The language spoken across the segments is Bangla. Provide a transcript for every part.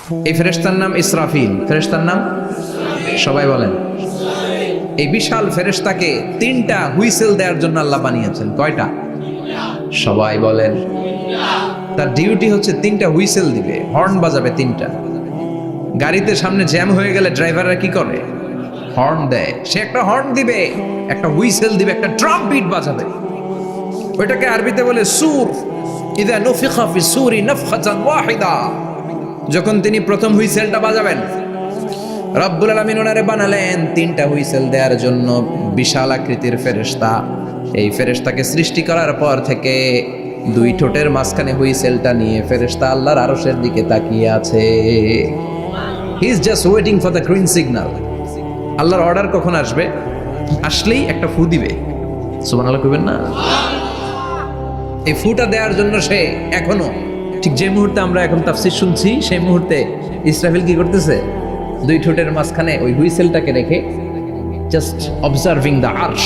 এই ফেরেশতার নাম ইসরাফিল। ফেরেশতার নাম সবাই বলেন। এই বিশাল ফেরেশতাকে 3টা হুইসেল দেওয়ার জন্য আল্লাহ বানিয়েছেন। কয়টা? সবাই বলেন। তার ডিউটি হচ্ছে 3টা হুইসেল দিবে, হর্ন বাজাবে 3টা। গাড়িতে সামনে জ্যাম হয়ে গেলে ড্রাইভাররা কি করে? হর্ন দেয়। সে একটা হর্ন দিবে, একটা হুইসেল দিবে, একটা ড্রাম বিট বাজাবে। ওইটাকে আরবিতে বলে সুর। ইযা নুফিখা ফিস সূরি নাফখাতান ওয়াহিদা। যখন তিনি প্রথম হুইসেলটা বাজাবেন, রব্বুল আলামিন ওনারে বানালেন 3টা হুইসেল দেওয়ার জন্য বিশাল আকৃতির ফেরেশতা। এই ফেরেশতাকে সৃষ্টি করার পর থেকে 2 ঠোঁটের মাঝখানে হুইসেলটা নিয়ে ফেরেশতা আল্লাহর আরশের দিকে তাকিয়ে আছে। He is just waiting for the green signal. আল্লাহর অর্ডার কখন আসবে? আসলেই একটা ফু দিবে। সুবহানাল্লাহ কইবেন না? এই ফুটা দেওয়ার জন্য সে এখনো, ঠিক যে মুহূর্তে আমরা এখন তাফসীর শুনছি, সেই মুহূর্তে ইসরাফিল কি করতেছে? 2 ঠোঁটের মাঝখানে ওই হুইসেলটাকে রেখে জাস্ট অবজার্ভিং দ্য আরশ,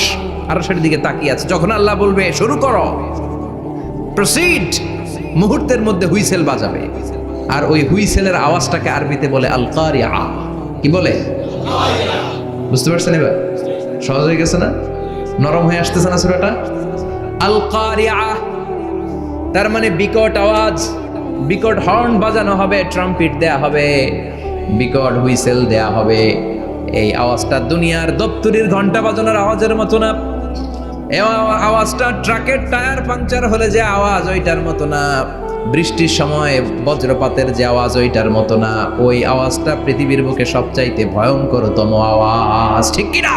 আরশের দিকে তাকিয়ে আছে। যখন আল্লাহ বলবে শুরু করো, প্রসিড, মুহূর্তের মধ্যে হুইসেল বাজাবে। আর ওই হুইসেলের আওয়াজটাকে আরবিতে বলে আল কারিয়া। কি বলে? বুঝতে পারছেন এবার? সহজ হয়ে গেছে না? নরম হয়ে আসতেছে না সূরাটা? আল কারিয়া তার মানে বিকট আওয়াজ, বিকট হর্ন বাজানো হবে, ট্রাম্পিট দেয়া হবে, বিকট হুইসেল দেয়া হবে। এই আওয়াজটা দুনিয়ার দপ্তরির ঘন্টা বাজানোর আওয়াজের মতো না। এই আওয়াজটা ট্রাকের টায়ার পাংচার হলে যে আওয়াজ, ওইটার মতো না। বৃষ্টির সময় বজ্রপাতের যে আওয়াজ, ওইটার মতো না। ওই আওয়াজটা পৃথিবীর বুকে সবচাইতে ভয়ঙ্করতম আওয়াজ। ঠিক কিনা?